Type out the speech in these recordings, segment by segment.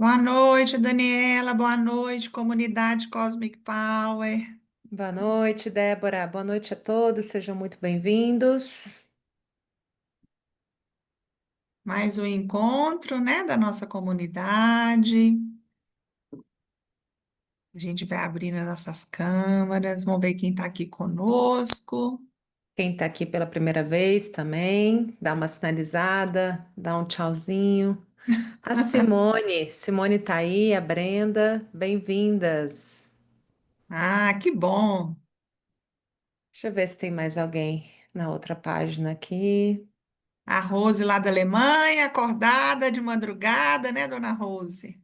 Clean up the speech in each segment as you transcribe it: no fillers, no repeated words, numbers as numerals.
Boa noite, Daniela. Boa noite, comunidade Cosmic Power. Boa noite, Débora. Boa noite a todos, sejam muito bem-vindos. Mais um encontro, né, da nossa comunidade. A gente vai abrindo as nossas câmaras, vamos ver quem está aqui conosco. Quem está aqui pela primeira vez também, dá uma sinalizada, dá um tchauzinho. A Simone está aí, a Brenda, bem-vindas. Ah, que bom. Deixa eu ver se tem mais alguém na outra página aqui. A Rose lá da Alemanha, acordada de madrugada, né, dona Rose?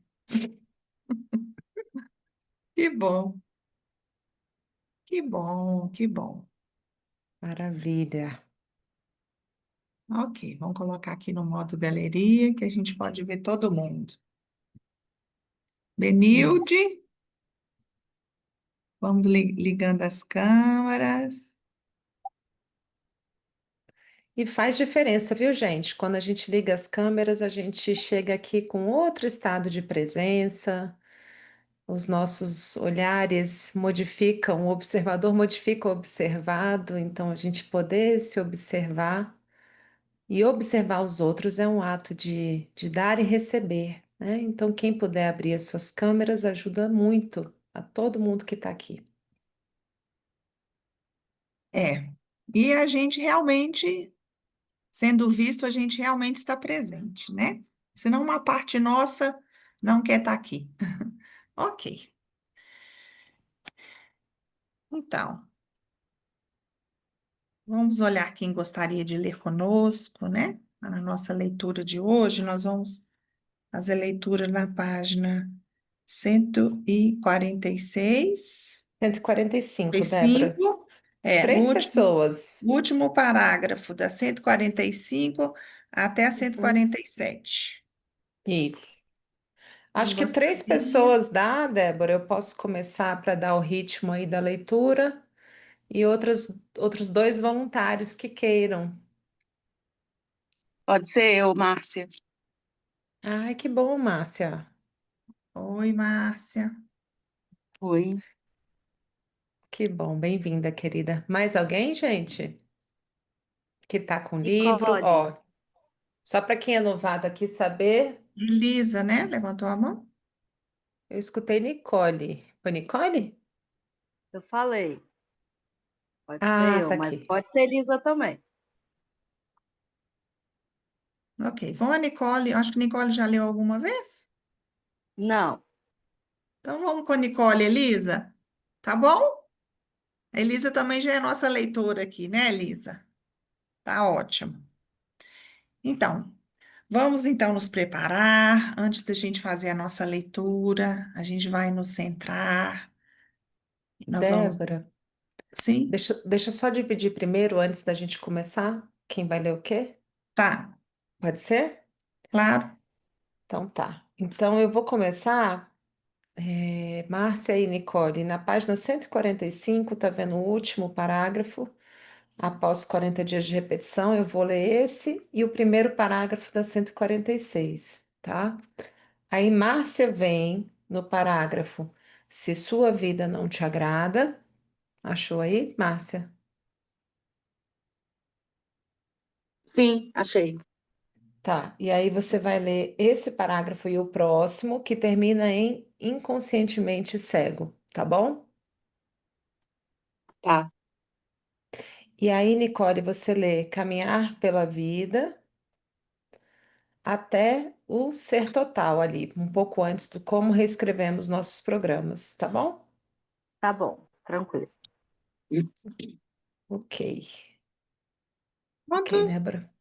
Que bom, que bom, que bom. Maravilha. Ok, vamos colocar aqui no modo galeria que a gente pode ver todo mundo. Benilde, Isso. vamos ligando as câmeras. E faz diferença, viu, gente? Quando a gente liga as câmeras, a gente chega aqui com outro estado de presença. Os nossos olhares modificam, o observador modifica o observado, então a gente poder se observar e observar os outros é um ato de dar e receber, né? Então, quem puder abrir as suas câmeras ajuda muito a todo mundo que está aqui. É. E a gente realmente, sendo visto, a gente realmente está presente, né? Senão uma parte nossa não quer estar aqui. Ok. Então, vamos olhar quem gostaria de ler conosco, né? Na nossa leitura de hoje, nós vamos fazer a leitura na página 146, 145, e Débora. 5, no Três último, pessoas. último parágrafo da 145 até a cento e Uhum. quarenta e sete. Isso. Quem Acho que três gostaria? pessoas dá, Débora. Eu posso começar para dar o ritmo aí da leitura. E outros dois voluntários que queiram. Pode ser eu, Márcia. Ai, que bom, Márcia. Oi, Márcia. Oi. Que bom, bem-vinda, querida. Mais alguém, gente, que tá com livro? Nicole. Ó, só para quem é novato aqui saber, Elisa, né? Levantou a mão? eu escutei Nicole. Foi Nicole? Eu falei, pode ser Ah, eu, tá mas aqui. pode ser Elisa também. Ok. Vamos a Nicole. Acho que Nicole já leu alguma vez. Não, Então vamos com a Nicole, Elisa. Tá bom? A Elisa também já é nossa leitora aqui, né, Elisa? Tá ótimo. Então, vamos então nos preparar. Antes da gente fazer a nossa leitura, a gente vai nos centrar. Nós vamos. Débora, Sim? deixa eu só dividir primeiro, antes da gente começar, quem vai ler o quê? Tá, Pode ser? claro. Então tá. Então eu vou começar. Márcia e Nicole, na página 145, tá vendo o último parágrafo? Após 40 dias de repetição, eu vou ler esse e o primeiro parágrafo da 146, tá? Aí Márcia vem no parágrafo: se sua vida não te agrada, achou aí, Márcia? sim, achei. Tá, e aí você vai ler esse parágrafo e o próximo, que termina em inconscientemente cego, tá bom? Tá, E aí, Nicole, você lê caminhar pela vida até o ser total ali, um pouco antes do como reescrevemos nossos programas, tá bom? tá bom, tranquilo. Ok. Ok, Prontos? Débora.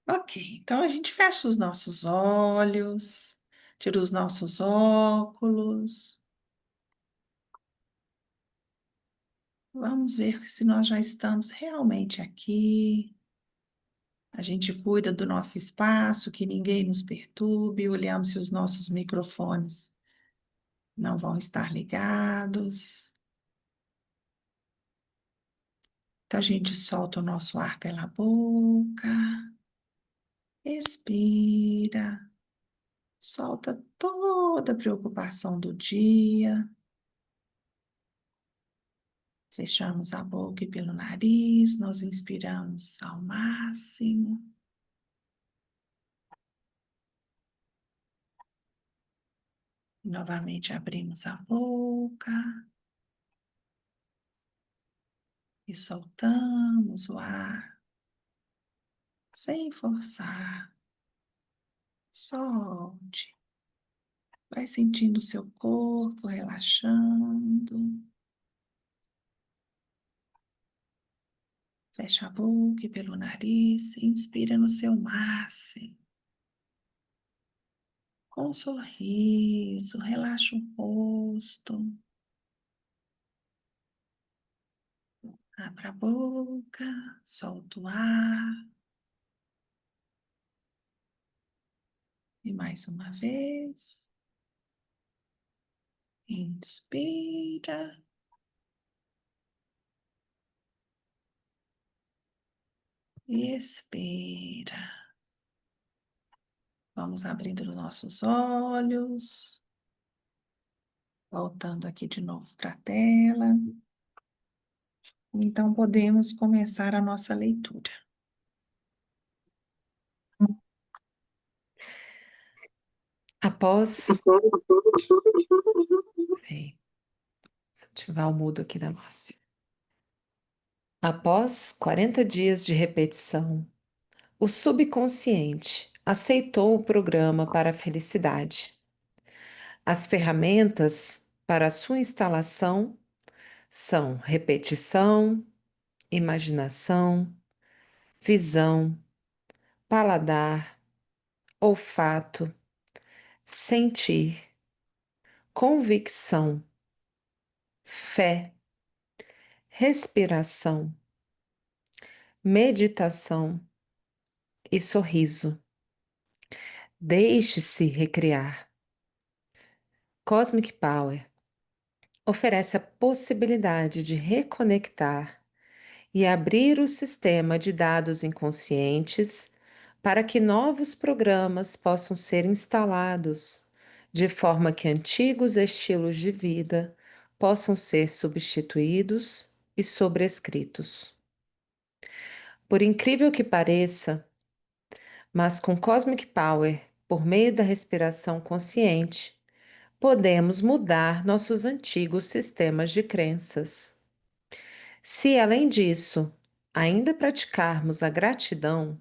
Ok, então a gente fecha os nossos olhos, tira os nossos óculos. Vamos ver se nós já estamos realmente aqui. A gente cuida do nosso espaço, que ninguém nos perturbe. Olhamos se os nossos microfones não vão estar ligados. Então a gente solta o nosso ar pela boca, expira, Solta toda a preocupação do dia. Fechamos a boca e pelo nariz, nós inspiramos ao máximo. Novamente abrimos a boca e soltamos o ar, sem forçar. Solte. Vai sentindo o seu corpo relaxando. Fecha a boca e pelo nariz, inspira no seu máximo. Com um sorriso, relaxa o rosto. Abra a boca, solta o ar. E mais uma vez. Inspira. E expira. Vamos abrindo os nossos olhos. Voltando aqui de novo para a tela. Então, podemos começar a nossa leitura. Após. Peraí, deixa eu ativar o mudo aqui da Márcia. Após 40 dias de repetição, o subconsciente aceitou o programa para a felicidade. As ferramentas para sua instalação são repetição, imaginação, visão, paladar, olfato, sentir, convicção, fé, respiração, meditação e sorriso. Deixe-se recriar. Cosmic Power oferece a possibilidade de reconectar e abrir o sistema de dados inconscientes para que novos programas possam ser instalados, de forma que antigos estilos de vida possam ser substituídos e sobrescritos. Por incrível que pareça, mas com Cosmic Power, por meio da respiração consciente, podemos mudar nossos antigos sistemas de crenças. Se, além disso, ainda praticarmos a gratidão,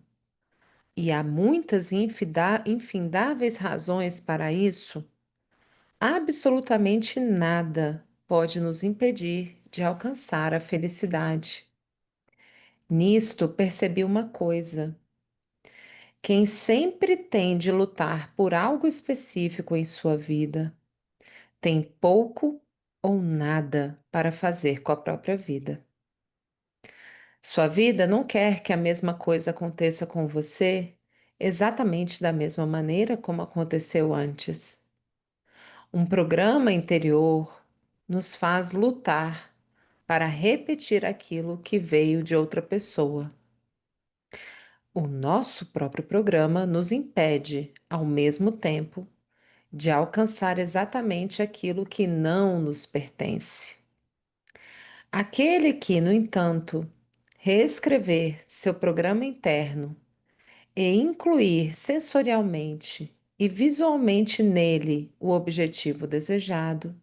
e há muitas e infindáveis razões para isso, absolutamente nada pode nos impedir de alcançar a felicidade. Nisto percebi uma coisa. Quem sempre tem de lutar por algo específico em sua vida, tem pouco ou nada para fazer com a própria vida. Sua vida não quer que a mesma coisa aconteça com você exatamente da mesma maneira como aconteceu antes. Um programa interior nos faz lutar para repetir aquilo que veio de outra pessoa. O nosso próprio programa nos impede, ao mesmo tempo, de alcançar exatamente aquilo que não nos pertence. Aquele que, no entanto, reescrever seu programa interno e incluir sensorialmente e visualmente nele o objetivo desejado,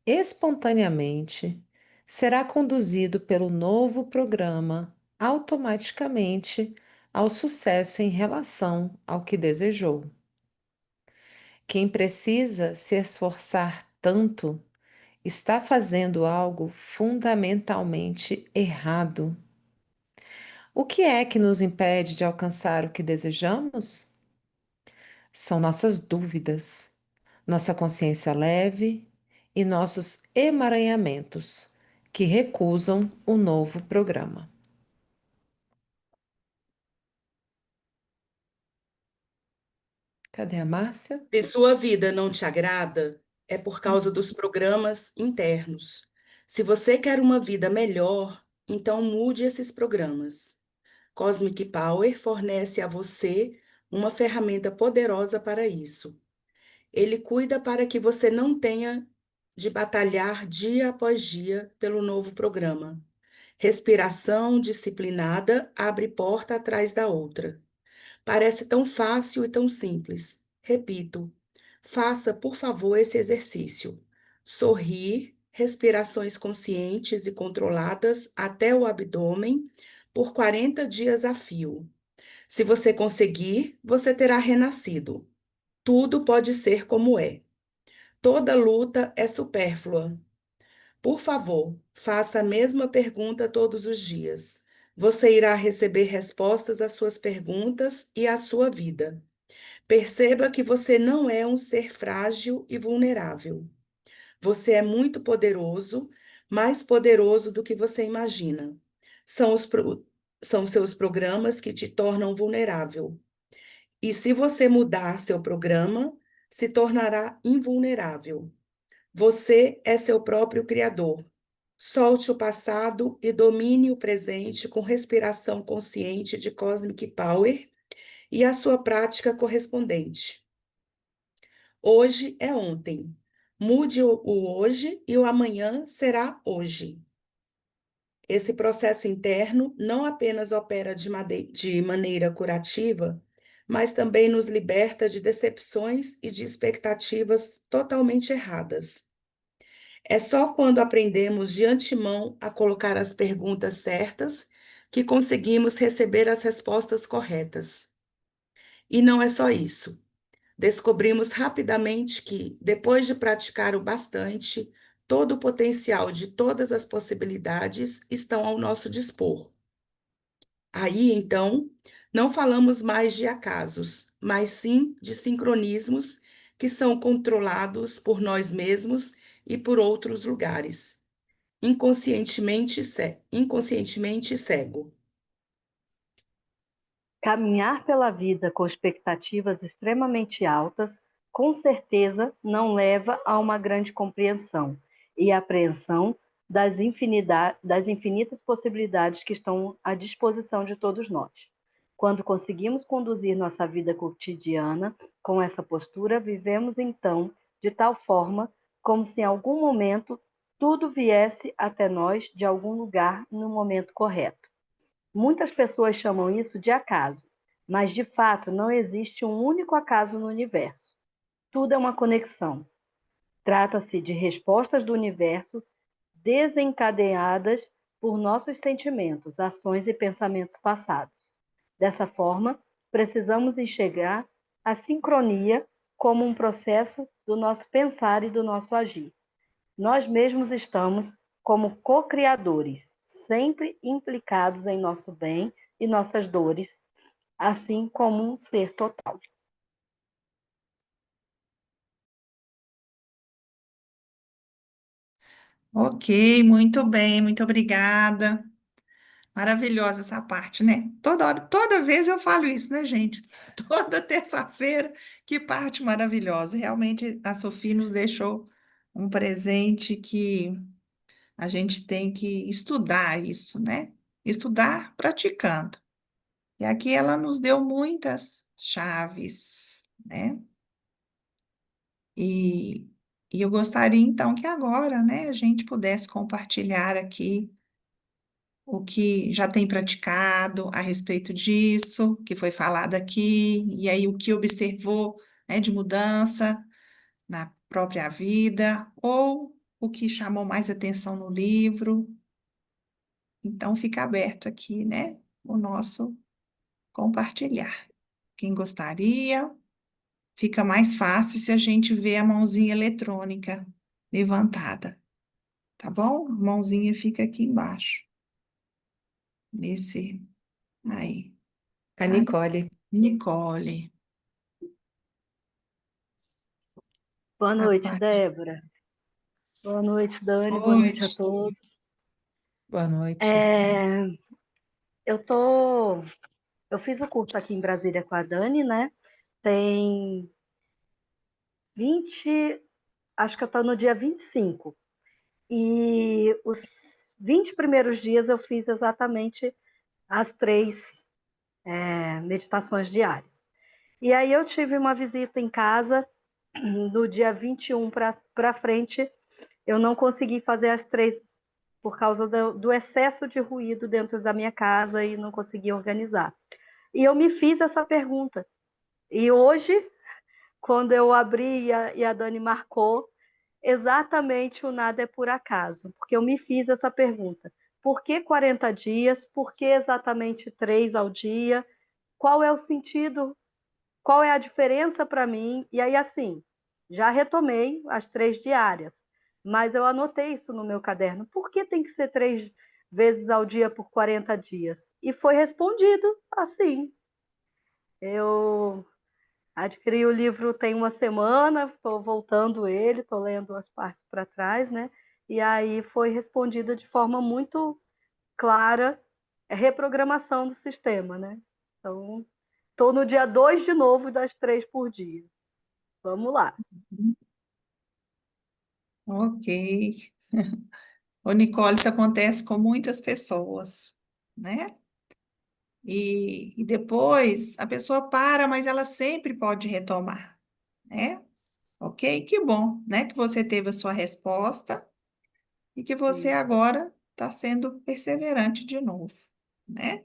espontaneamente será conduzido pelo novo programa automaticamente ao sucesso em relação ao que desejou. Quem precisa se esforçar tanto está fazendo algo fundamentalmente errado. O que é que nos impede de alcançar o que desejamos? São nossas dúvidas, nossa consciência leve e nossos emaranhamentos que recusam o novo programa. Cadê a Márcia? Se sua vida não te agrada, é por causa dos programas internos. Se você quer uma vida melhor, então mude esses programas. Cosmic Power fornece a você uma ferramenta poderosa para isso. Ele cuida para que você não tenha de batalhar dia após dia pelo novo programa. Respiração disciplinada abre porta atrás da outra. Parece tão fácil e tão simples. Repito, faça, por favor, esse exercício. Sorrir, respirações conscientes e controladas até o abdômen por 40 dias a fio. Se você conseguir, você terá renascido. Tudo pode ser como é. Toda luta é supérflua. Por favor, faça a mesma pergunta todos os dias. Você irá receber respostas às suas perguntas e à sua vida. Perceba que você não é um ser frágil e vulnerável. Você é muito poderoso, mais poderoso do que você imagina. São são seus programas que te tornam vulnerável. E se você mudar seu programa, se tornará invulnerável. Você é seu próprio criador. Solte o passado e domine o presente com respiração consciente de Cosmic Power e a sua prática correspondente. Hoje é ontem. Mude o hoje e o amanhã será hoje. Esse processo interno não apenas opera de maneira curativa, mas também nos liberta de decepções e de expectativas totalmente erradas. É só quando aprendemos de antemão a colocar as perguntas certas que conseguimos receber as respostas corretas. E não é só isso. Descobrimos rapidamente que, depois de praticar o bastante, todo o potencial de todas as possibilidades estão ao nosso dispor. Aí, então, não falamos mais de acasos, mas sim de sincronismos que são controlados por nós mesmos e por outros lugares. Inconscientemente cego. Caminhar pela vida com expectativas extremamente altas, com certeza não leva a uma grande compreensão e apreensão das infinitas possibilidades que estão à disposição de todos nós. Quando conseguimos conduzir nossa vida cotidiana com essa postura, vivemos então de tal forma como se em algum momento tudo viesse até nós de algum lugar no momento correto. Muitas pessoas chamam isso de acaso, mas de fato não existe um único acaso no universo. Tudo é uma conexão. Trata-se de respostas do universo desencadeadas por nossos sentimentos, ações e pensamentos passados. Dessa forma, precisamos enxergar a sincronia como um processo do nosso pensar e do nosso agir. Nós mesmos estamos como co-criadores, sempre implicados em nosso bem e nossas dores, assim como um ser total. Ok, muito bem, muito obrigada. Maravilhosa essa parte, né? Toda hora, toda vez eu falo isso, né, gente? Toda terça-feira, que parte maravilhosa. Realmente a Sofia nos deixou um presente que a gente tem que estudar isso, né? Estudar praticando. E aqui ela nos deu muitas chaves, né? E, e eu gostaria então que agora, né, a gente pudesse compartilhar aqui o que já tem praticado a respeito disso, que foi falado aqui, e aí o que observou, né, de mudança na própria vida, ou o que chamou mais atenção no livro. Então, fica aberto aqui, né, o nosso compartilhar. Quem gostaria, fica mais fácil se a gente vê a mãozinha eletrônica levantada, tá bom? A mãozinha fica aqui embaixo, nesse, aí. A A Nicole. Nicole. Boa A noite, parte. Débora. Boa noite, Dani. Boa noite a Noite. todos. Boa noite. É, eu fiz o curso aqui em Brasília com a Dani, né? Tem 20, acho que eu estou no dia 25. E os 20 primeiros dias eu fiz exatamente as 3 meditações diárias. E aí eu tive uma visita em casa do dia 21 para frente, eu não consegui fazer as 3 por causa do excesso de ruído dentro da minha casa e não consegui organizar. E eu me fiz essa pergunta. E hoje, quando eu abri e a Dani marcou, exatamente o nada é por acaso, porque eu me fiz essa pergunta. Por que 40 dias? Por que exatamente 3 ao dia? Qual é o sentido? Qual é a diferença para mim? E aí, assim, já retomei as 3 diárias, mas eu anotei isso no meu caderno. Por que tem que ser 3 vezes ao dia por 40 dias? E foi respondido assim. Eu adquiri o livro tem uma semana, estou voltando ele, estou lendo as partes para trás, né? E aí foi respondida de forma muito clara, reprogramação do sistema, né? Então, estou no dia 2 de novo das 3 por dia. Vamos lá. Ok. Ô, Nicole, isso acontece com muitas pessoas, né? E depois a pessoa para, mas ela sempre pode retomar, né? Ok? Que bom, né? Que você teve a sua resposta e que você Sim. agora está sendo perseverante de novo, né?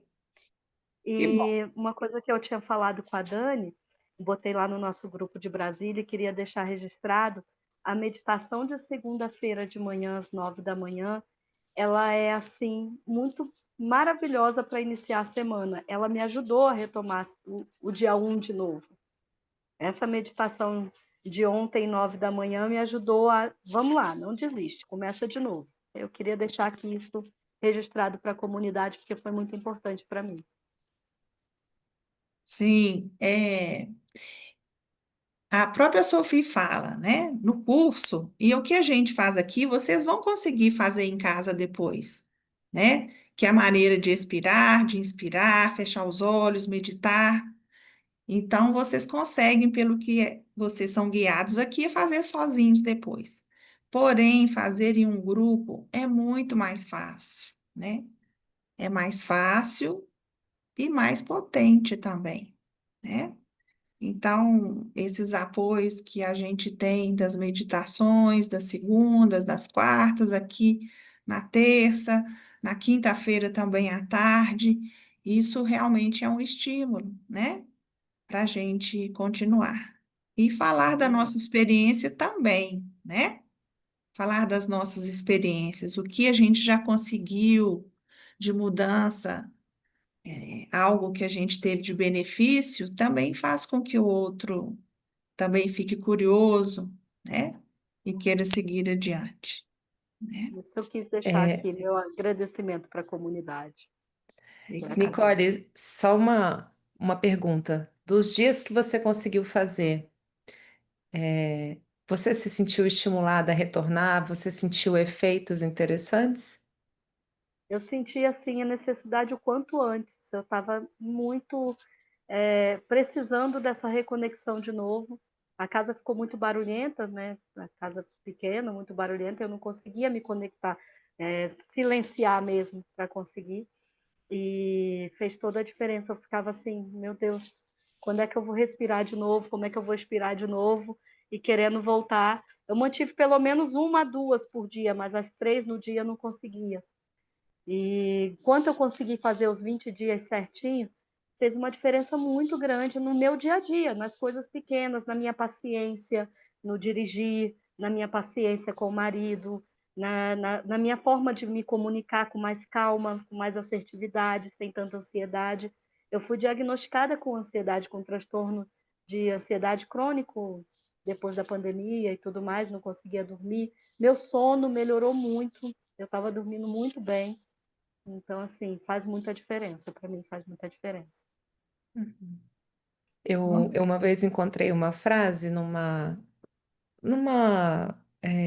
Que bom. E uma coisa que eu tinha falado com a Dani, botei lá no nosso grupo de Brasília e queria deixar registrado, a meditação de segunda-feira de manhã, às 9 da manhã, ela é, assim, muito maravilhosa para iniciar a semana. Ela me ajudou a retomar o dia 1 de novo. Essa meditação de ontem, 9 da manhã, me ajudou a... Vamos lá, não desiste, começa de novo. Eu queria deixar aqui isso registrado para a comunidade, porque foi muito importante para mim. Sim, a própria Sophie fala, né? No curso, e o que a gente faz aqui, vocês vão conseguir fazer em casa depois, né? Que é a maneira de expirar, de inspirar, fechar os olhos, meditar. Então, vocês conseguem, pelo que vocês são guiados aqui, a fazer sozinhos depois. Porém, fazer em um grupo é muito mais fácil, né? É mais fácil e mais potente também, né? Então, esses apoios que a gente tem das meditações, das segundas, das quartas, aqui na terça, na quinta-feira também à tarde, isso realmente é um estímulo, né? Para a gente continuar. E falar da Verdade. nossa experiência também, né? Falar das nossas experiências, o que a gente já conseguiu de mudança, algo que a gente teve de benefício, também faz com que o outro também fique curioso, né? E queira seguir adiante, né? Isso eu quis deixar É, aqui, meu agradecimento para a comunidade. Obrigada. Nicole, só uma pergunta. Dos dias que você conseguiu fazer, é, você se sentiu estimulada a retornar? Você sentiu efeitos interessantes? Eu senti assim a necessidade o quanto antes. Eu estava muito precisando dessa reconexão de novo. A casa ficou muito barulhenta, né? A casa pequena, muito barulhenta. Eu não conseguia me conectar, silenciar mesmo para conseguir. E fez toda a diferença. Eu ficava assim, meu Deus, quando é que eu vou respirar de novo? Como é que eu vou expirar de novo? E querendo voltar. Eu mantive pelo menos 1 a 2 por dia, mas as 3 no dia eu não conseguia. E quanto eu consegui fazer os 20 dias certinho, fez uma diferença muito grande no meu dia a dia, nas coisas pequenas, na minha paciência, no dirigir, na minha paciência com o marido, na minha forma de me comunicar com mais calma, com mais assertividade, sem tanta ansiedade. Eu fui diagnosticada com ansiedade, com transtorno de ansiedade crônico depois da pandemia e tudo mais, não conseguia dormir. Meu sono melhorou muito, eu estava dormindo muito bem. Então, assim, faz muita diferença, para mim faz muita diferença. Uhum. Eu uma vez encontrei uma frase numa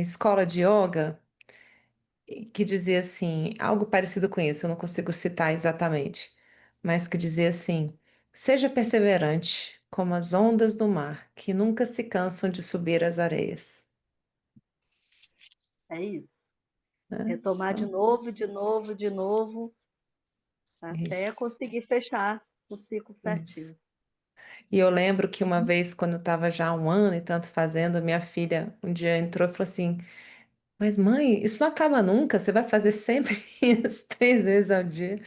escola de yoga que dizia assim, algo parecido com isso, eu não consigo citar exatamente, mas que dizia assim: seja perseverante, como as ondas do mar, que nunca se cansam de subir as areias. É isso. Né? Retomar de Então, novo, de novo, de novo, é até isso, conseguir fechar o ciclo isso. certinho. E eu lembro que uma vez, quando eu estava já há um ano e tanto fazendo, minha filha um dia entrou e falou assim: Mas mãe, isso não acaba nunca, você vai fazer sempre isso 3 vezes ao dia.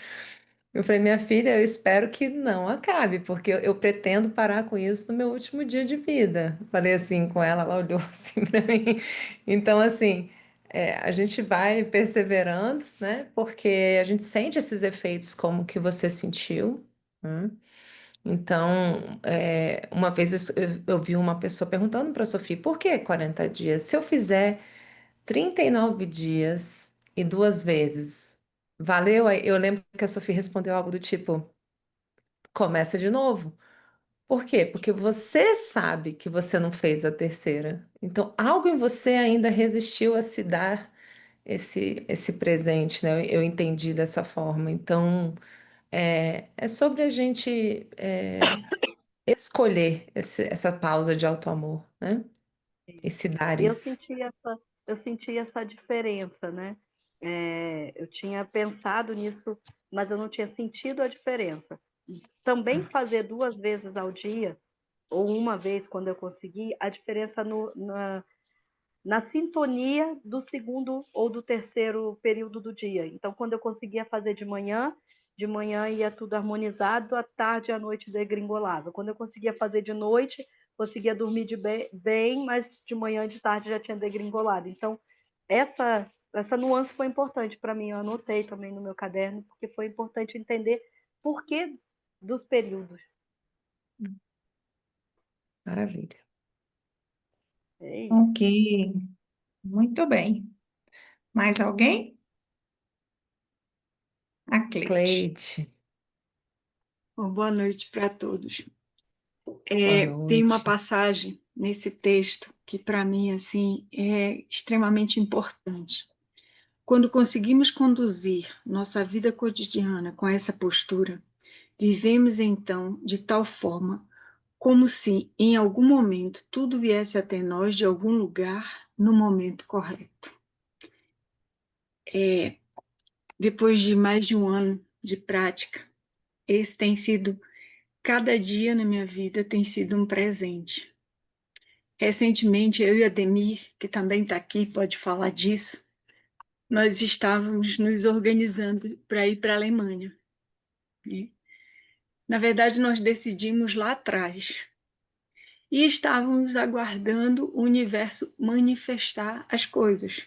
Eu falei, minha filha, eu espero que não acabe, porque eu pretendo parar com isso no meu último dia de vida. Falei assim com ela, ela olhou assim para mim. Então, assim, a gente vai perseverando, né? Porque a gente sente esses efeitos como que você sentiu, né? Então, uma vez eu vi uma pessoa perguntando para a Sofia, por que 40 dias? Se eu fizer 39 dias e 2 vezes, valeu? Aí eu lembro que a Sofia respondeu algo do tipo, começa de novo. Por quê? Porque você sabe que você não fez a terceira. Então, algo em você ainda resistiu a se dar esse presente, né? Eu entendi dessa forma. Então, é sobre a gente escolher essa pausa de auto-amor, né? E se dar E isso. eu senti essa diferença, né? Eu tinha pensado nisso, mas eu não tinha sentido a diferença. Também fazer 2 vezes ao dia, ou uma vez quando eu conseguir, a diferença na sintonia do segundo ou do terceiro período do dia. Então, quando eu conseguia fazer de manhã ia tudo harmonizado, à tarde e à noite degringolava. Quando eu conseguia fazer de noite, conseguia dormir bem, mas de manhã e de tarde já tinha degringolado. Então, essa nuance foi importante para mim. Eu anotei também no meu caderno, porque foi importante entender por que dos períodos. Maravilha. É Ok, isso. muito bem. Mais alguém? A Cleide. Cleide, Bom, boa noite para todos. boa Tem uma noite. passagem nesse texto que, para mim, assim, é extremamente importante. Quando conseguimos conduzir nossa vida cotidiana com essa postura, vivemos então de tal forma como se, em algum momento, tudo viesse até nós de algum lugar no momento correto. Depois de mais de um ano de prática, esse tem sido, cada dia na minha vida tem sido um presente. Recentemente, eu e a Ademir, que também está aqui, pode falar disso, nós estávamos nos organizando para ir para a Alemanha, né? Na verdade, nós decidimos lá atrás e estávamos aguardando o universo manifestar as coisas,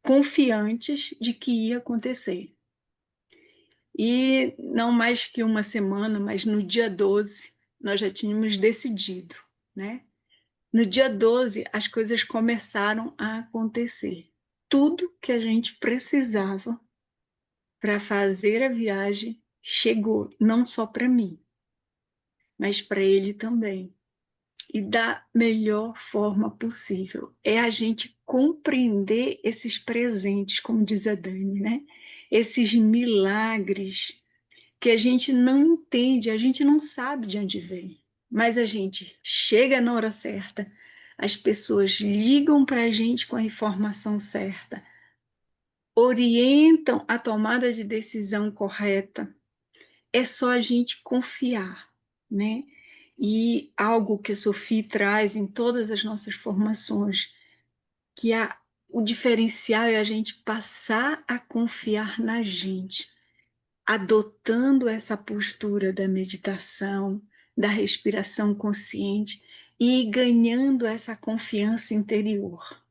confiantes de que ia acontecer. E não mais que uma semana, mas no dia 12, nós já tínhamos decidido, né? No dia 12, as coisas começaram a acontecer. Tudo que a gente precisava para fazer a viagem chegou, não só para mim, mas para ele também. E da melhor forma possível. É a gente compreender esses presentes, como diz a Dani, né? Esses milagres que a gente não entende, a gente não sabe de onde vem, mas a gente chega na hora certa, as pessoas ligam para a gente com a informação certa, orientam a tomada de decisão correta. É só a gente confiar, né? E algo que a Sophie traz em todas as nossas formações, que o diferencial é a gente passar a confiar na gente, adotando essa postura da meditação, da respiração consciente e ganhando essa confiança interior.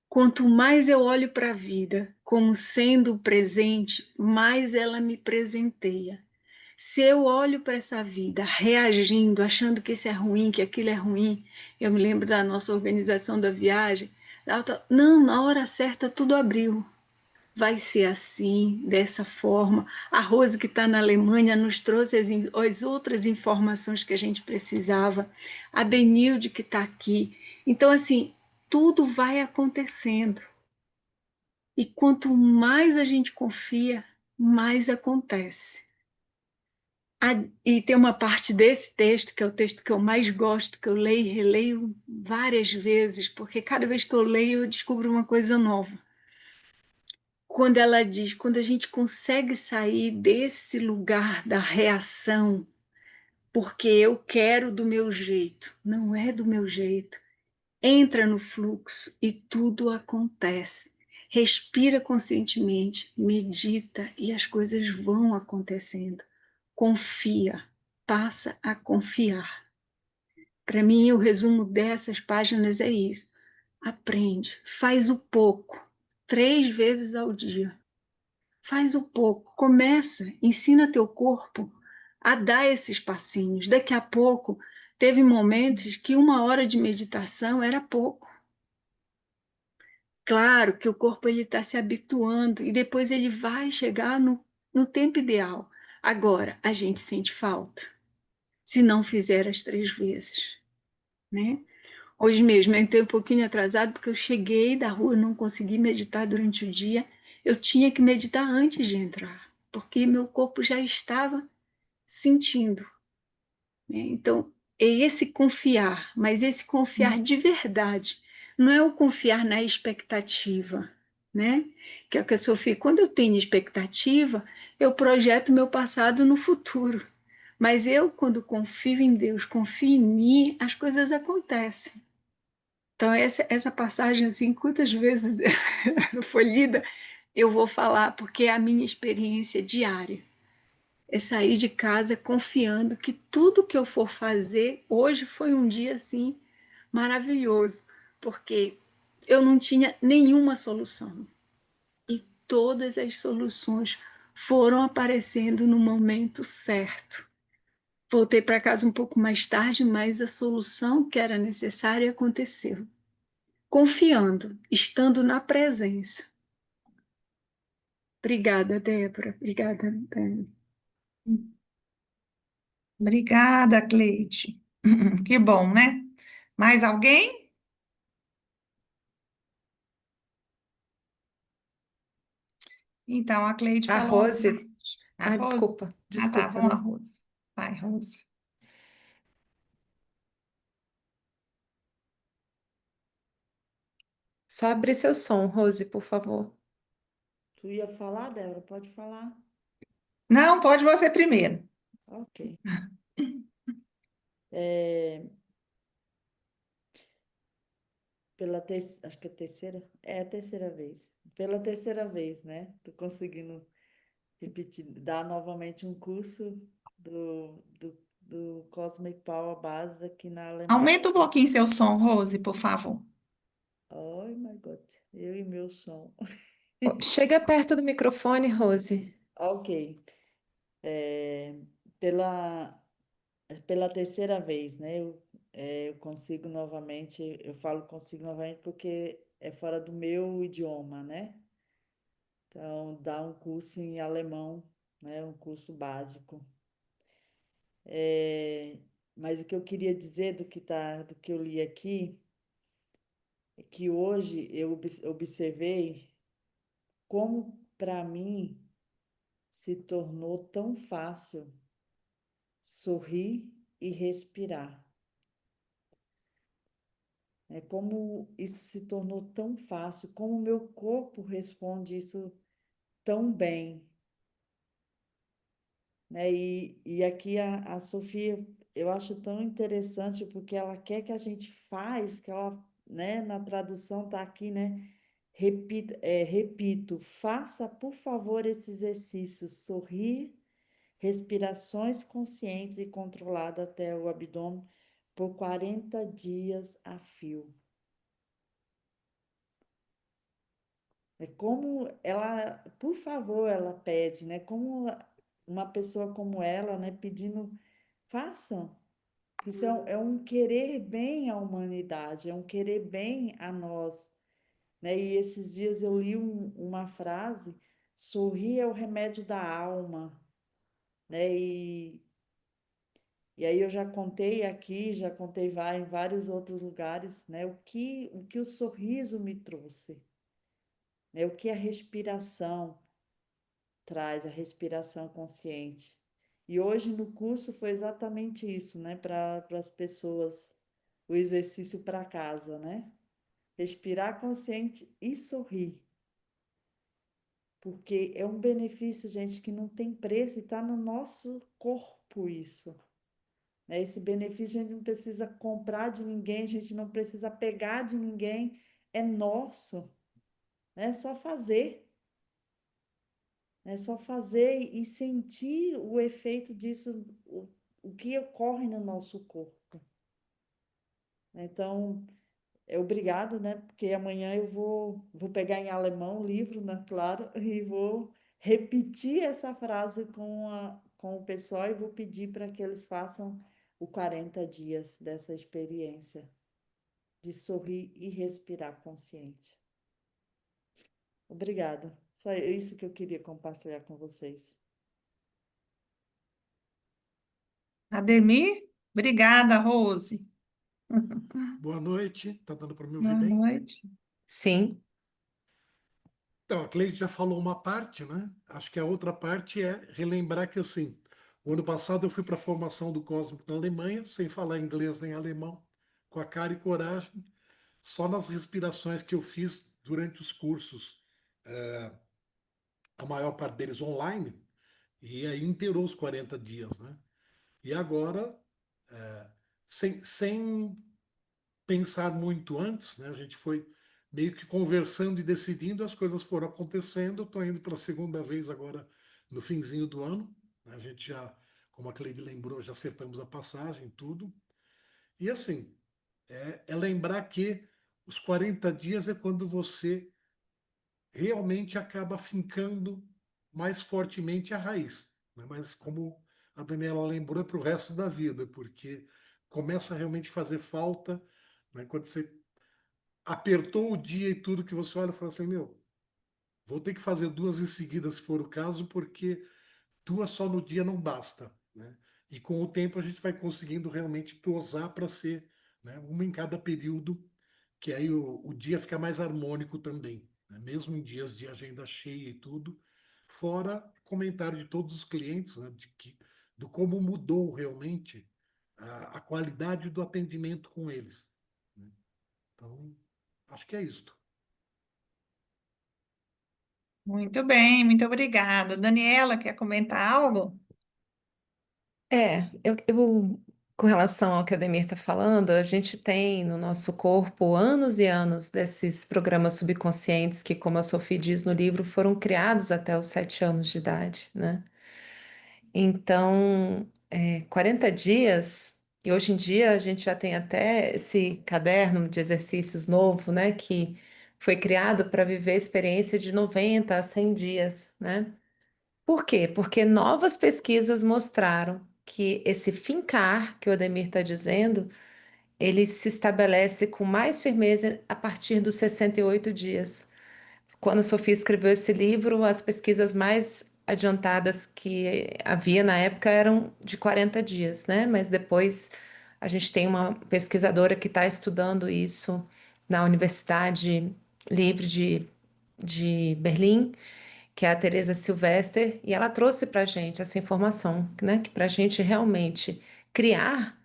Quanto mais eu olho para a vida como sendo presente, mais ela me presenteia. Se eu olho para essa vida reagindo, achando que isso é ruim, que aquilo é ruim, eu me lembro da nossa organização da viagem, não, na hora certa tudo abriu. Vai ser assim, dessa forma. A Rose, que está na Alemanha, nos trouxe as outras informações que a gente precisava. A Benilde, que está aqui. Então, assim, tudo vai acontecendo. E quanto mais a gente confia, mais acontece. E tem uma parte desse texto, que é o texto que eu mais gosto, que eu leio e releio várias vezes, porque cada vez que eu leio, eu descubro uma coisa nova. Quando ela diz, quando a gente consegue sair desse lugar da reação porque eu quero do meu jeito. Não é do meu jeito. Entra no fluxo e tudo acontece. Respira conscientemente, medita e as coisas vão acontecendo. Confia, passa a confiar. Para mim, o resumo dessas páginas é isso. Aprende, faz o pouco, 3 vezes ao dia. Faz o pouco, começa, ensina teu corpo a dar esses passinhos. Daqui a pouco, teve momentos que 1 hora de meditação era pouco. Claro que o corpo ele está se habituando e depois ele vai chegar no tempo ideal. Agora, a gente sente falta se não fizer as 3 vezes, né? Hoje mesmo eu entrei um pouquinho atrasado porque eu cheguei da rua, não consegui meditar durante o dia. Eu tinha que meditar antes de entrar, porque meu corpo já estava sentindo, né? Então, é esse confiar, mas esse confiar de verdade. Não é o confiar na expectativa, né? Que é o que a Sofia, quando eu tenho expectativa, eu projeto meu passado no futuro. Mas eu, quando confio em Deus, confio em mim, as coisas acontecem. Então, essa passagem, assim, quantas vezes foi lida, eu vou falar, porque é a minha experiência diária. É sair de casa confiando que tudo que eu for fazer, hoje foi um dia, assim, maravilhoso, porque eu não tinha nenhuma solução. E todas as soluções foram aparecendo no momento certo. Voltei para casa um pouco mais tarde, mas a solução que era necessária aconteceu. Confiando, estando na presença. Obrigada, Débora. Obrigada, Dani. Obrigada, Cleide. Que bom, né? Mais alguém? Então, a Cleide A falou a Rose. parte. A Ah, Rose? desculpa, Ah, tá, desculpa. vamos lá, Rose. Vai, Rose. Só abrir seu som, Rose, por favor. Tu ia falar, Débora? Pode falar. Não, pode você primeiro. Ok. É, acho que é a terceira, é a terceira vez. Pela terceira vez, né? Tô conseguindo repetir, dar novamente um curso do Cosmic Power Base aqui na Alemanha. Aumenta um pouquinho seu som, Rose, por favor. Oh my God, eu e meu som. Chega perto do microfone, Rose. Ok. É, pela, pela terceira vez, né? Eu consigo novamente, eu falo consigo novamente porque é fora do meu idioma, né? Então, dá um curso em alemão, né? Um curso básico. Mas o que eu queria dizer do que eu li aqui é que hoje eu observei como para mim se tornou tão fácil sorrir e respirar. É como isso se tornou tão fácil, como o meu corpo responde isso tão bem, né? E aqui a Sofia, eu acho tão interessante porque ela quer que a gente faz, que ela, né, na tradução tá aqui, né? Repito, faça, por favor, esse exercício, sorrir, respirações conscientes e controladas até o abdômen por 40 dias a fio. É como ela, por favor, ela pede, né? Como uma pessoa como ela, né? Pedindo, façam. Isso é um querer bem à humanidade, é um querer bem a nós, né? E esses dias eu li uma frase, sorrir é o remédio da alma, né? E aí eu já contei aqui, já contei em vários outros lugares, né? O que o sorriso me trouxe, né? O que a respiração traz, a respiração consciente. E hoje no curso foi exatamente isso, né? Para as pessoas, o exercício para casa, né? Respirar consciente e sorrir. Porque é um benefício, gente, que não tem preço e está no nosso corpo isso. né? Esse benefício a gente não precisa comprar de ninguém, a gente não precisa pegar de ninguém, é nosso, né? É só fazer. É só fazer e sentir o efeito disso, o que ocorre no nosso corpo. Então, obrigado, né? Porque amanhã eu vou pegar em alemão o livro, né? Claro, e vou repetir essa frase com o pessoal e vou pedir para que eles façam o 40 dias dessa experiência de sorrir e respirar consciente. Obrigada. Só isso que eu queria compartilhar com vocês. Ademir? Obrigada, Rose. Boa noite, tá dando para me ouvir Boa bem? noite. Sim. Então, a Cleide já falou uma parte, né? Acho que a outra parte é relembrar que, assim, o ano passado eu fui para a formação do Cósmico na Alemanha, sem falar inglês nem alemão, com a cara e coragem, só nas respirações que eu fiz durante os cursos, a maior parte deles online, e aí inteirou os 40 dias, né? E agora, sem pensar muito antes, né? A gente foi meio que conversando e decidindo, as coisas foram acontecendo. Estou indo pela segunda vez agora no finzinho do ano, né? A gente já, como a Cleide lembrou, já acertamos a passagem, tudo. E assim, é lembrar que os 40 dias é quando você realmente acaba fincando mais fortemente a raiz, né? Mas como a Daniela lembrou, é para o resto da vida, porque começa a realmente fazer falta, né? Quando você apertou o dia e tudo que você olha e fala assim, meu, vou ter que fazer duas em seguida se for o caso, porque duas só no dia não basta, né? E com o tempo a gente vai conseguindo realmente dosar para ser, né, uma em cada período, que aí o dia fica mais harmônico também, né? Mesmo em dias de agenda cheia e tudo, fora comentário de todos os clientes, né, do como mudou realmente a qualidade do atendimento com eles, né? Então, acho que é isto. Muito bem, muito obrigada. Daniela, quer comentar algo? Com relação ao que o Ademir está falando, a gente tem no nosso corpo anos e anos desses programas subconscientes que, como a Sophie diz no livro, foram criados até os 7 anos de idade, né? Então, 40 dias, e hoje em dia a gente já tem até esse caderno de exercícios novo, né? Que foi criado para viver a experiência de 90 a 100 dias, né? Por quê? Porque novas pesquisas mostraram que esse fincar que o Ademir está dizendo, ele se estabelece com mais firmeza a partir dos 68 dias. Quando a Sofia escreveu esse livro, as pesquisas mais adiantadas que havia na época eram de 40 dias, né? Mas depois a gente tem uma pesquisadora que está estudando isso na Universidade Livre de Berlim, que é a Teresa Silvester, e ela trouxe para a gente essa informação, né? Que para a gente realmente criar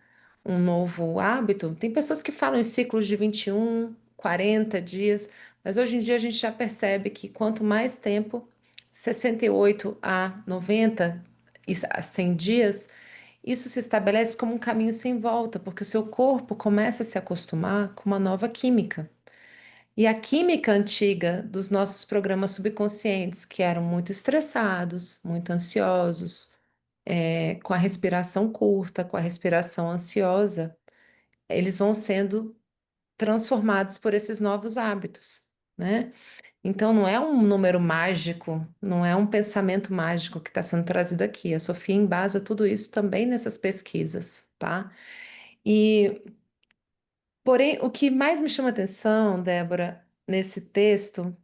um novo hábito, tem pessoas que falam em ciclos de 21, 40 dias, mas hoje em dia a gente já percebe que quanto mais tempo, 68 a 90 a 100 dias, isso se estabelece como um caminho sem volta, porque o seu corpo começa a se acostumar com uma nova química. E a química antiga dos nossos programas subconscientes, que eram muito estressados, muito ansiosos, com a respiração curta, com a respiração ansiosa, eles vão sendo transformados por esses novos hábitos, né? Então, não é um número mágico, não é um pensamento mágico que está sendo trazido aqui. A Sofia embasa tudo isso também nessas pesquisas, tá? E, porém, o que mais me chama atenção, Débora, nesse texto,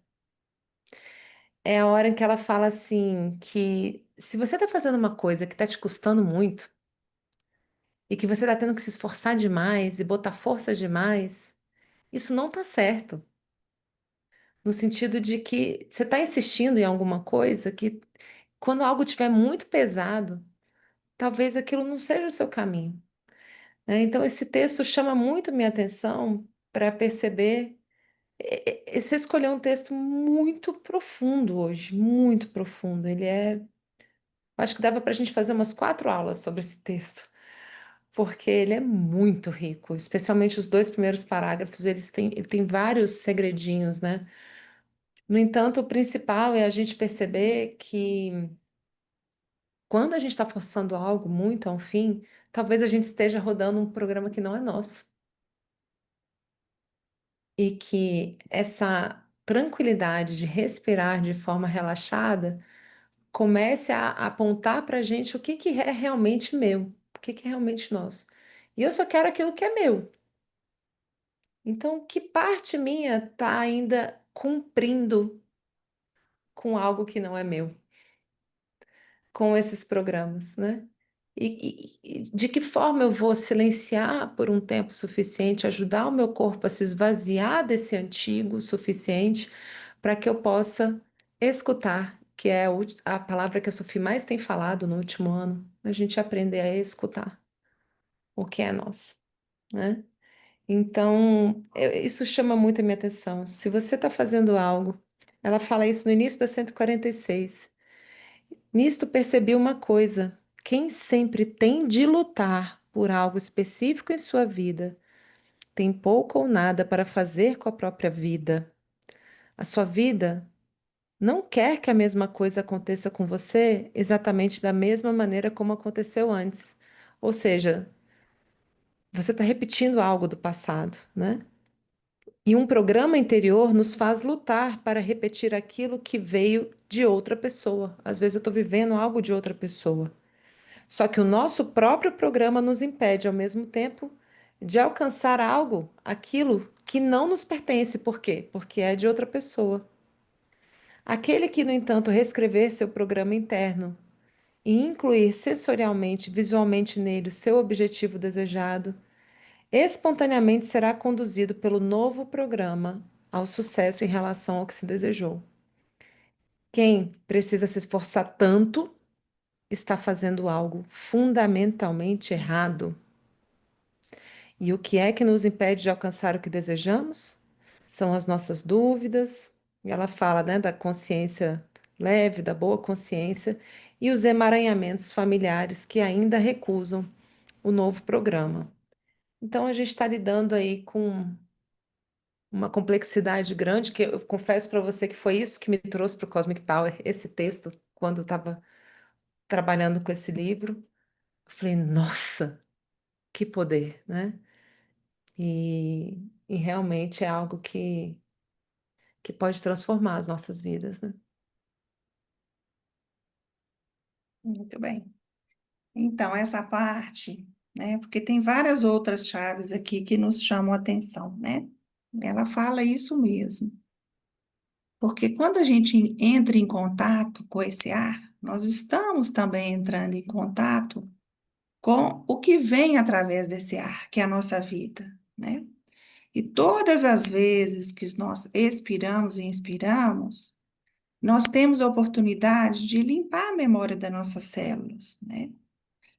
é a hora em que ela fala assim, que se você está fazendo uma coisa que está te custando muito, e que você está tendo que se esforçar demais e botar força demais, isso não está certo. No sentido de que você está insistindo em alguma coisa que, quando algo estiver muito pesado, talvez aquilo não seja o seu caminho, né? Então, esse texto chama muito minha atenção para perceber. Você escolheu um texto muito profundo hoje, muito profundo. Acho que dava para a gente fazer umas 4 aulas sobre esse texto, porque ele é muito rico, especialmente os dois primeiros parágrafos, ele tem vários segredinhos, né? No entanto, o principal é a gente perceber que quando a gente está forçando algo muito ao fim, talvez a gente esteja rodando um programa que não é nosso. E que essa tranquilidade de respirar de forma relaxada comece a apontar para a gente o que que é realmente meu, o que que é realmente nosso. E eu só quero aquilo que é meu. Então, que parte minha está ainda cumprindo com algo que não é meu, com esses programas, né? E de que forma eu vou silenciar por um tempo suficiente, ajudar o meu corpo a se esvaziar desse antigo o suficiente para que eu possa escutar, que é a palavra que a Sofia mais tem falado no último ano, a gente aprender a escutar o que é nosso, né? Então, isso chama muito a minha atenção. Se você está fazendo algo, ela fala isso no início da 146. Nisto percebi uma coisa: quem sempre tem de lutar por algo específico em sua vida, tem pouco ou nada para fazer com a própria vida. A sua vida não quer que a mesma coisa aconteça com você exatamente da mesma maneira como aconteceu antes. Ou seja, você está repetindo algo do passado, né? E um programa interior nos faz lutar para repetir aquilo que veio de outra pessoa. Às vezes eu estou vivendo algo de outra pessoa. Só que o nosso próprio programa nos impede, ao mesmo tempo, de alcançar algo, aquilo que não nos pertence. Por quê? Porque é de outra pessoa. Aquele que, no entanto, reescrever seu programa interno e incluir sensorialmente, visualmente nele o seu objetivo desejado, espontaneamente será conduzido pelo novo programa ao sucesso em relação ao que se desejou. Quem precisa se esforçar tanto está fazendo algo fundamentalmente errado. E o que é que nos impede de alcançar o que desejamos? São as nossas dúvidas. E ela fala, né, da consciência leve, da boa consciência, e os emaranhamentos familiares que ainda recusam o novo programa. Então, a gente está lidando aí com uma complexidade grande, que eu confesso para você que foi isso que me trouxe para o Cosmic Power, esse texto, quando eu estava trabalhando com esse livro. Eu falei, nossa, que poder, né? E realmente é algo que pode transformar as nossas vidas, né? Muito bem. Então, essa parte, né? Porque tem várias outras chaves aqui que nos chamam a atenção, né? Ela fala isso mesmo. Porque quando a gente entra em contato com esse ar, nós estamos também entrando em contato com o que vem através desse ar, que é a nossa vida, né? E todas as vezes que nós expiramos e inspiramos, nós temos a oportunidade de limpar a memória das nossas células, né?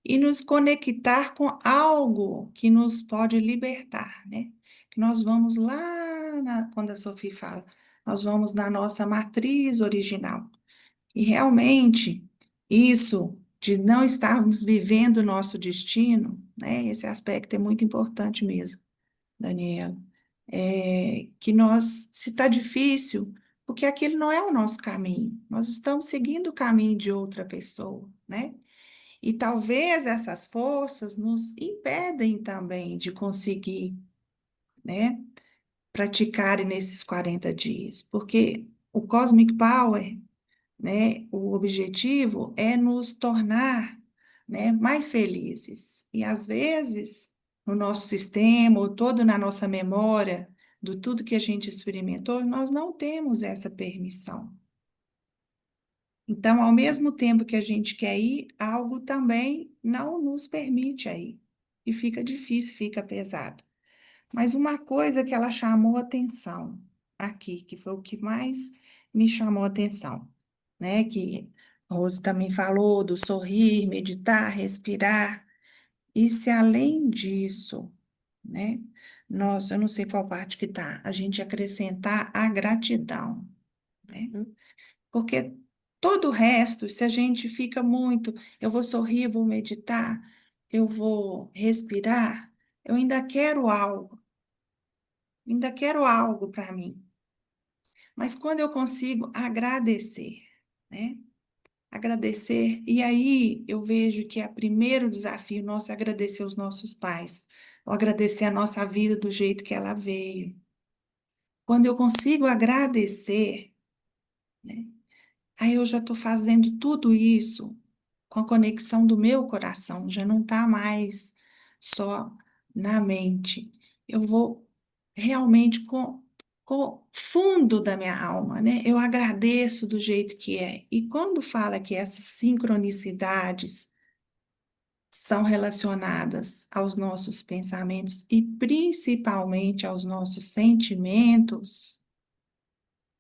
E nos conectar com algo que nos pode libertar, né? Que nós vamos lá, quando a Sophie fala, nós vamos na nossa matriz original. E realmente, isso de não estarmos vivendo o nosso destino, né? Esse aspecto é muito importante mesmo, Daniela. Que nós, se está difícil, porque aquele não é o nosso caminho, nós estamos seguindo o caminho de outra pessoa, né? E talvez essas forças nos impedem também de conseguir, né, praticar nesses 40 dias, porque o Cosmic Power, né, o objetivo é nos tornar, né, mais felizes. E às vezes, no nosso sistema, ou todo na nossa memória, do tudo que a gente experimentou, nós não temos essa permissão. Então, ao mesmo tempo que a gente quer ir, algo também não nos permite ir. E fica difícil, fica pesado. Mas uma coisa que ela chamou atenção aqui, que foi o que mais me chamou atenção, né? Que a Rose também falou do sorrir, meditar, respirar. E se além disso, né? Nossa, eu não sei qual parte que tá, a gente acrescentar a gratidão, né? Hum. Porque todo o resto, se a gente fica muito, eu vou sorrir, vou meditar, eu vou respirar, eu ainda quero algo para mim. Mas quando eu consigo agradecer, né? Agradecer, e aí eu vejo que o primeiro desafio nosso é agradecer os nossos pais, ou agradecer a nossa vida do jeito que ela veio. Quando eu consigo agradecer, né? Aí eu já estou fazendo tudo isso com a conexão do meu coração, já não está mais só na mente. Eu vou realmente com o fundo da minha alma, né? Eu agradeço do jeito que é. E quando fala que essas sincronicidades são relacionadas aos nossos pensamentos e principalmente aos nossos sentimentos,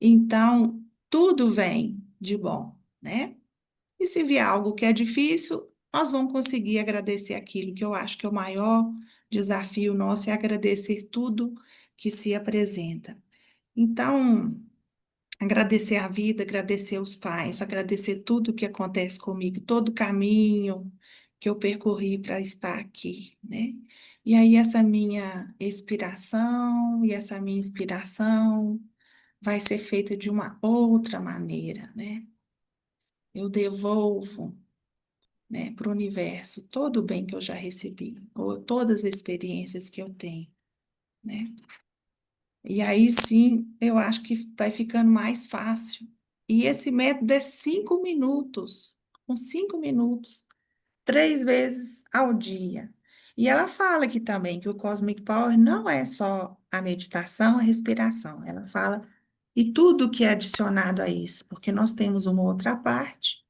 então tudo vem de bom, né? E se vier algo que é difícil, nós vamos conseguir agradecer aquilo, que eu acho que é o maior desafio nosso, é agradecer tudo que se apresenta. Então, agradecer a vida, agradecer os pais, agradecer tudo que acontece comigo, todo o caminho que eu percorri para estar aqui, né? E aí, essa minha expiração e essa minha inspiração vai ser feita de uma outra maneira, né? Eu devolvo, né, para o universo todo o bem que eu já recebi, ou todas as experiências que eu tenho, né? E aí sim, eu acho que vai ficando mais fácil. E esse método é 5 minutos, com 5 minutos, 3 vezes ao dia. E ela fala aqui também que o Cosmic Power não é só a meditação, a respiração. Ela fala e tudo que é adicionado a isso, porque nós temos uma outra parte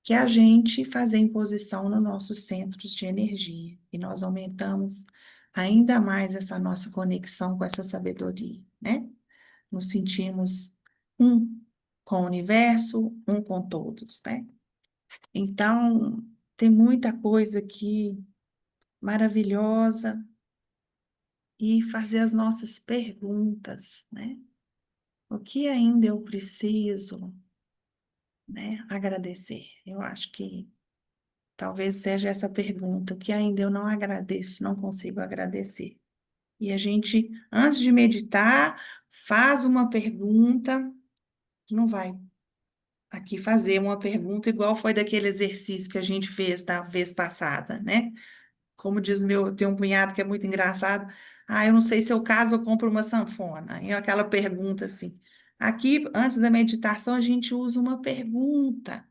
que é a gente fazer imposição nos nossos centros de energia. E nós aumentamos ainda mais essa nossa conexão com essa sabedoria, né? Nos sentimos um com o universo, um com todos, né? Então, tem muita coisa aqui maravilhosa e fazer as nossas perguntas, né? O que ainda eu preciso, né, agradecer? Eu acho que talvez seja essa pergunta, o que ainda eu não agradeço, não consigo agradecer. E a gente, antes de meditar, faz uma pergunta, não vai aqui fazer uma pergunta igual foi daquele exercício que a gente fez da vez passada, né? Como diz meu, tem um cunhado que é muito engraçado, eu não sei se eu caso ou compro uma sanfona. E é aquela pergunta assim. Aqui, antes da meditação, a gente usa uma pergunta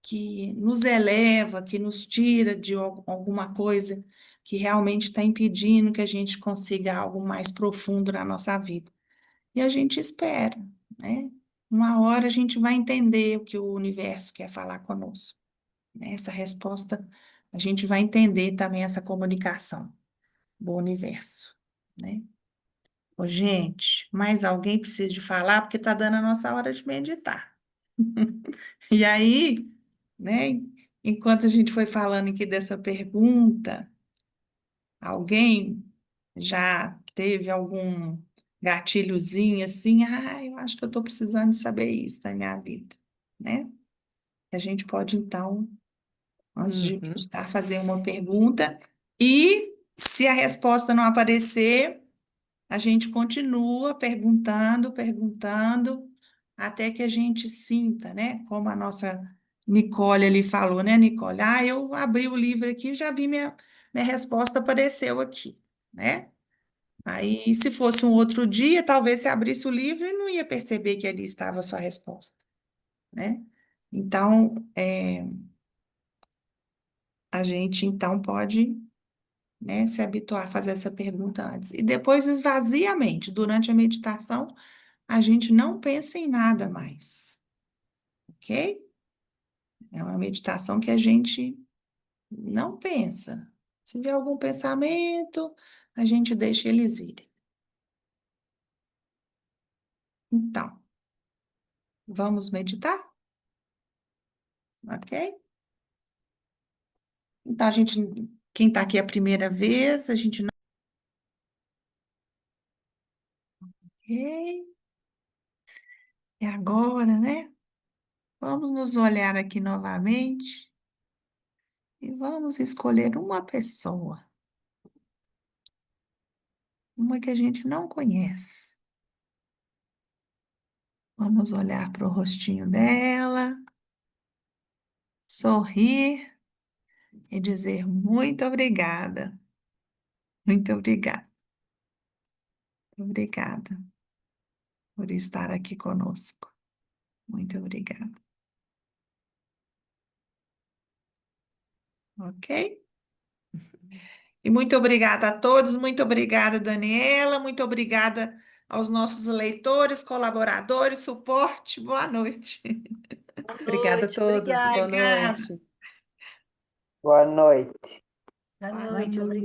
que nos eleva, que nos tira de alguma coisa que realmente está impedindo que a gente consiga algo mais profundo na nossa vida. E a gente espera, né? Uma hora a gente vai entender o que o universo quer falar conosco, né? Essa resposta, a gente vai entender também essa comunicação do universo, né? Ô, gente, mais alguém precisa de falar porque está dando a nossa hora de meditar. E aí, né, enquanto a gente foi falando aqui dessa pergunta, alguém já teve algum gatilhozinho assim? Eu acho que eu estou precisando de saber isso na minha vida, né? A gente pode, então, antes de Uhum. meditar, fazer uma pergunta e, se a resposta não aparecer, a gente continua perguntando, perguntando, até que a gente sinta, né? Como a nossa Nicole ali falou, né, Nicole? Eu abri o livro aqui e já vi minha resposta apareceu aqui, né? Aí, se fosse um outro dia, talvez você abrisse o livro e não ia perceber que ali estava a sua resposta, né? Então, a gente então pode, né, se habituar a fazer essa pergunta antes. E depois esvazia a mente. Durante a meditação, a gente não pensa em nada mais, ok? É uma meditação que a gente não pensa. Se vier algum pensamento, a gente deixa eles irem. Então, vamos meditar? Ok? Então, quem está aqui a primeira vez, a gente não. Ok? É agora, né? Vamos nos olhar aqui novamente E vamos escolher uma pessoa, uma que a gente não conhece. Vamos olhar para o rostinho dela, sorrir e dizer muito obrigada. Muito obrigada. Obrigada por estar aqui conosco. Muito obrigada. Ok? E muito obrigada a todos, muito obrigada, Daniela, muito obrigada aos nossos leitores, colaboradores, suporte. Boa noite. Obrigada a Noite, todos. obrigada. Boa Obrigada. noite. Boa noite. Boa Boa noite, noite.